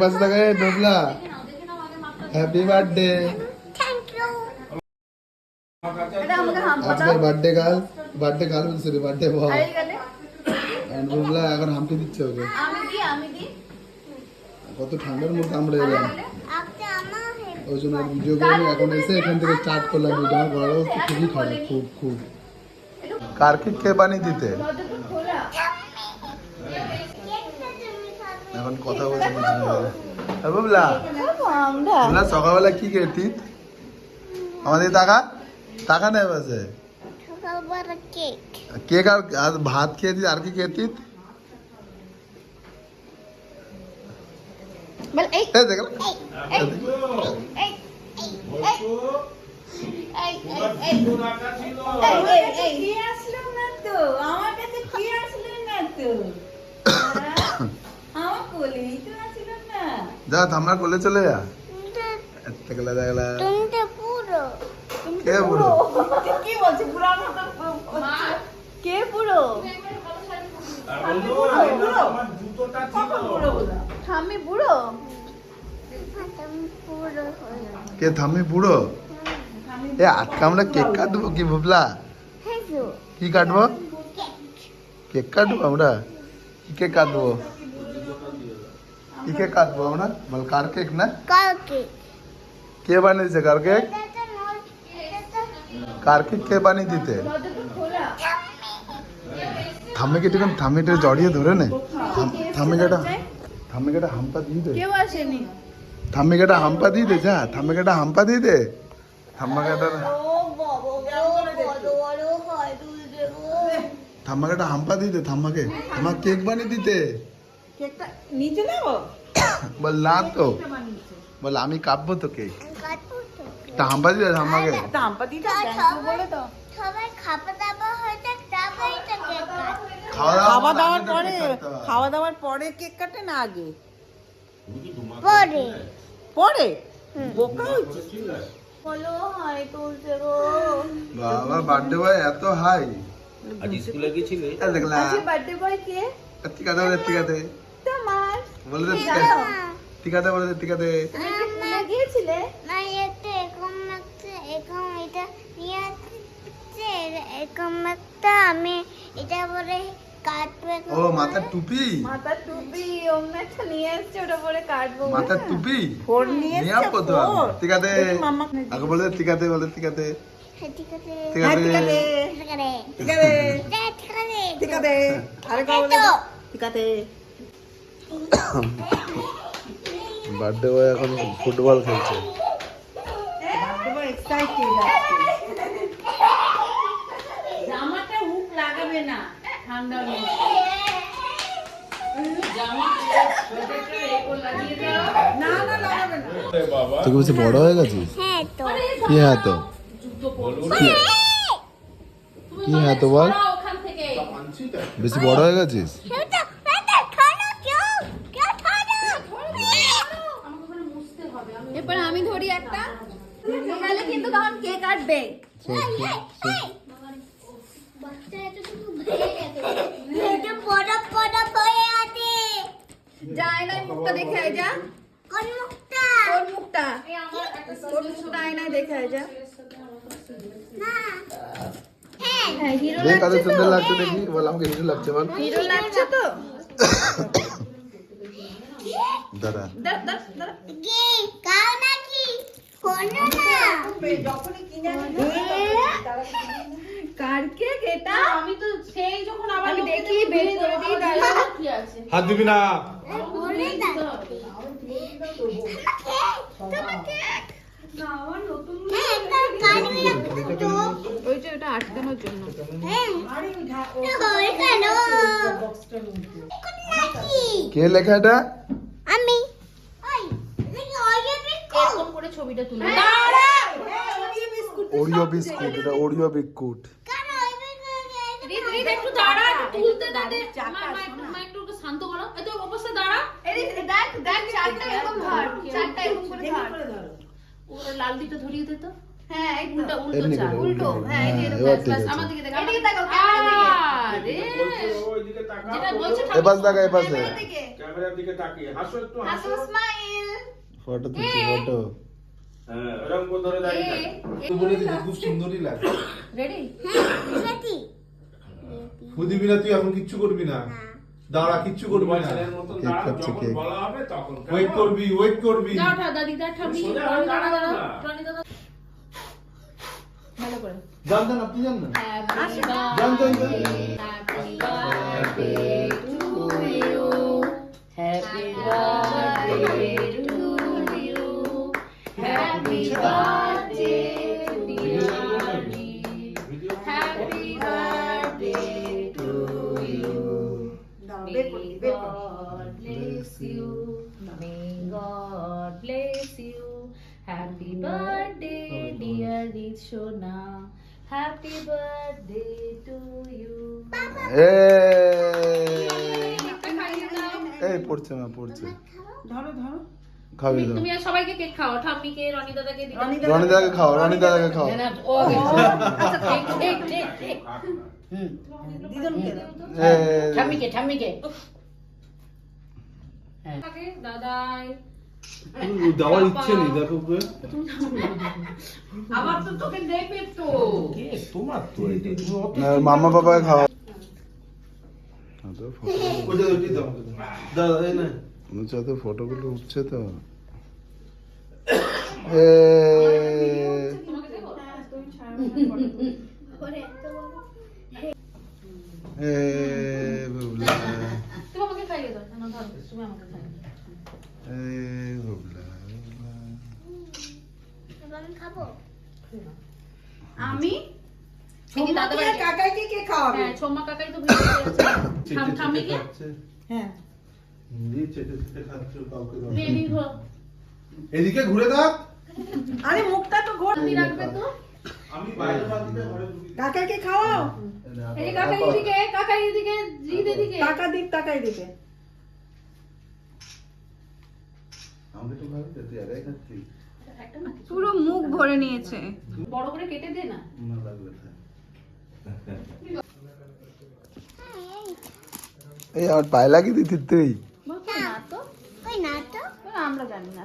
পাশে থাকে ডোবলা, happy birthday. আপনার বার্থডে গার্ল, বার্থডে গার্ল বলছে রে, বার্থডে বয়। ডোবলা এখন হামটি দিচ্ছে ওকে। কত ঠান্ডার মধ্যে আমরা এলাম, ওই জন্য ভিডিও করে এখন এসে এখান থেকে স্টার্ট করলাম ভিডিও। আমার গলার অবস্থা খুবই খারাপ, খুব খুব। কার্কিক কে পানি দিতে এখন কথা বলতে বুঝলা। বুঝলা সকালবেলা কি খেতি আমাদের টাকা টাকা নেই বসে কেক আর ভাত খেয়েছি। আর কি খেতি যা আমরা কোলে চলে যা। দেখলা দেখলা কে বুড়ো কি বলছে বুড়ো কে বুড়ো থামি বুড়ো কে থামি বুড়ো। এ আজকে আমরা কেক কাটবো কি ভাবলা? কি কাটবো? কেক কাটবো আমরা। কি কেক কাটবো? কি কেক কাটবো আমরা? বল কার কেক না? কার কেক কে বানিয়েছে? কার কেক? কার কেক কে বানিয়ে দিতে? থামিকে টিকন থামিটা জড়িয়ে ধরে নে। থামিকেটা হাম্পা দিয়ে দে। কেউ আসেনি। থামিকেটা হাম্পা দিয়ে দে। যা থামিকেটা হাম্পা দিয়ে দে। থামাকেটা থামাকেটা হাম্পা দিয়ে দে। থামাকে আমার কেক বানিয়ে দিতে। কেকটা নিচে নাও বল। না তো বল আমি কাটবো তো কেক। তা হাম্পা দিয়ে দে। হাম্পাকে হাম্পা দিয়ে দে বলে তো সবাই খাওয়া দাওয়া হয়েছে তারপরে তো কেক কাটে। খাওয়া দাওয়ার পরে, খাওয়া দাওয়ার পরে কেক কাটে না আগে? পরে পরে বোকা হয়েছে বলো। হাই তুলছে গো বাবা। বার্থডে বয় এত হাই। আজ স্কুলে গিয়েছিলে? দেখলা আজ বার্থডে বয় কে? টিকাতে বলে টিকাতে তোমার বলে দে টিকাতে বলে দে টিকাতে। তুমি কি স্কুলে গিয়েছিলে? না এতে এরকম একটা এরকম এটা নিয়ে আসছে এরকম একটা আমি এটা বলে কাটবে। ও মাথার টুপি। মাথার টুপি ওমনেটা নিয়ে আসছে ওটা পরে কাটবো। মাথার টুপি ফোন নিয়ে আসছে কত? টিকাতে আগে বলে টিকাতে বলে টিকাতে টিকাতে টিকাতে টিকাতে টিকাতে টিকাতে আরে কও বলে টিকাতে। বার্থডে বয় এখন ফুটবল খেলছে। বার্থডে বয় এক্সাইটেড আছে। জামাটা হুক লাগাবে না ঠান্ডা নেই। জামা সোয়েটারটা একো লাগিয়ে দাও। না না লাগাবে না। তুই কি বড় হয়ে গেছিস? হ্যাঁ তো। কি হ্যাঁ তো? কি হ্যাঁ তো বল। বেশি বড় হয়ে গেছিস? এরপর আমি ধরি একটা তাহলে কিন্তু তখন কে কাটবে? আয়নায় মুখটা দেখে আয় যা। কোন মুখটা? কোন মুখটা? কোন মুখটা আয়নায় দেখে আয় যা। না হ্যাঁ হিরো লাগছে তো। সুন্দর লাগছে দেখি বল। আমাকে হিরো লাগছে বল। হিরো লাগছে তো। দাদা দাদা দাদা গে কাও নাকি ফোন না যখনই কিনে আনি কার কে এটা? আমি তো সেই যখন আবার আমি দেখি বের করে দিই তাহলে কি আছে। হাত দিবি না বলে দাও। তোমাকে না আমার নতুন এটা কাটবি না তো ওই যে এটা আটকানোর জন্য। হ্যাঁ আরে ওই কেন বক্সটা নিতে কে লেখা এটা? আমি। ওই ওরিও বিস্কুট এরকম করে ছবিটা তুলে দাঁড়া। ওরিও বিস্কুট ওরিও বিস্কুট এটা ওরিও বিস্কুট। কেন ওই রিড একটু দাঁড়া তুলতে দে। মা একটু শান্ত করো। এই তো অবস্থা দাঁড়া। এই দেখ চারটা এরকম ধর। চারটা এরকম করে ধর। ও লাল দিটা ধরিয়ে দে তো। হ্যাঁ উল্টো উল্টো এমনি চা করে, উল্টো হ্যাঁ এই যে এবার ঠিক বাস আছে। আমার দিকে দেখো এদিকে তাকাও ক্যামেরার দিকে যেটা বলছো এপাশ দেখা এপাশে ক্যামেরার দিকে তাকিয়ে হাসো একটু হাসো স্মাইল ফটো তুলছি ফটো। হ্যাঁ এরকম করে ধরে দাঁড়িয়ে থাকো। বলে দিদি খুব সুন্দরই লাগে। রেডি বুঝবি না তুই এখন কিচ্ছু করবি না, দাঁড়া কিচ্ছু করবি না, বাচ্চাদের মতো কেক দাঁড়াও, কাটছে, যখন কেক। বলা হবে তখন ওয়েট করবি ওয়েট করবি। যাও দাদি দা ঠামি সোজা টনি দাদা দাঁড়াও না। টনি দাদা ভালো করে জানতেন আপনি জানেন না? হ্যাপি জান, জান, জান। Birthday to you happy birthday to you happy birthday dearly happy birthday to you May God bless you. May God bless you. Happy birthday, dear Rishona. Happy birthday to you. এই পড়ছে না পড়ছে, ধরো ধরো খাবি তো। তুমি আর সবাইকে কেক খাও, ঠাম্মিকে, রনি দাদাকে দিতে। রনি দাদাকে খাও, রনি দাদাকে খাও। আচ্ছা ঠিক ঠিক। দিদনকে দাও। ঠাম্মিকে দাদাই দেওয়ার ইচ্ছে নেই দেখো কে। আবার তো তোকে দেবে তো। তোমার তো এটা তুমি অত না, মামা বাবাকে খাওয়া। ওটা ওটি দাও দাদা এই না তো ফটোগুলো উঠছে তো। তোমাকে দেবো? বুবলা, তুমি আমাকে খাইয়ে দাও। না ধরো, তুমি আমাকে খাইয়ে দাও। বুবলা, আমি এই যে দাদা বাড়ি কাকাইকে কে খাওয়াবে? হ্যাঁ ছোম্মা কাকাই তো ভিডিও করেছে ঠাম্মিকে হ্যাঁ চেটে চেটে খাচ্ছে কাউকে দাও। বেবি গো এদিকে ঘুরে থাক। আরে মুখটা তো ঘোর। তুমি রাখবে তো আমি বাইরে থাকতে ঘরে ঢুকি। কাকাইকে খাওয়াও। এই যে কাকাই এদিকে জিদ এদিকে টাকা দিক টাকাই দিবে। আমাকে তো ভালো দে, তুই একাই খাচ্ছিস। একটা না পুরো মুখ ভরে নিয়েছে। বড় করে কেটে দে না না লাগবে না। এই আর পায়ে লাগিয়ে দিতি তুই। না তো আমরা জানি না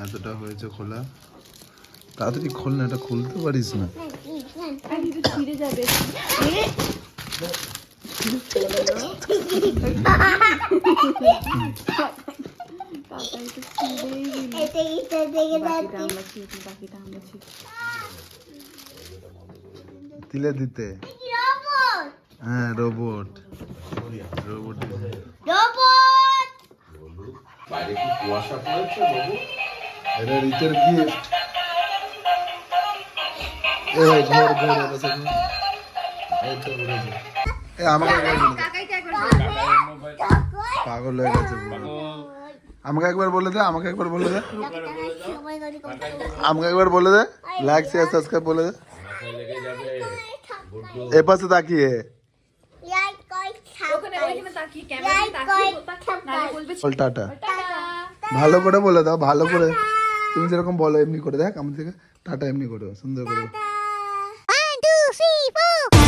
এতটা হয়েছে খোলা, তাড়াতাড়ি খোল না, এটা খুলতে পারিস না। ছিঁড়ে যাবে। তিলে দিতে। হ্যাঁ রোবট, রোবট। বাইরে কি কুয়াশা পড়েছে বাবু? এটা রিচের গিফট। এ ভাই ঘর ঘর এটা সব। এই তো ঘুরে যা। এ আমাকে একবার বলে দে। পাগল হয়ে গেছে পুরো। আমাকে একবার বলে দে, আমাকে একবার বলে দে, আমাকে একবার বলে দে, লাইক শেয়ার সাবস্ক্রাইব বলে দে। লেগে যাবে এ পাশে তাকিয়ে বল টাটা। ভালো করে বলে দাও, ভালো করে। তুমি যেরকম বলো এমনি করে দেখ, আমার থেকে টাটা এমনি করে সুন্দর করে। 1 2 3 4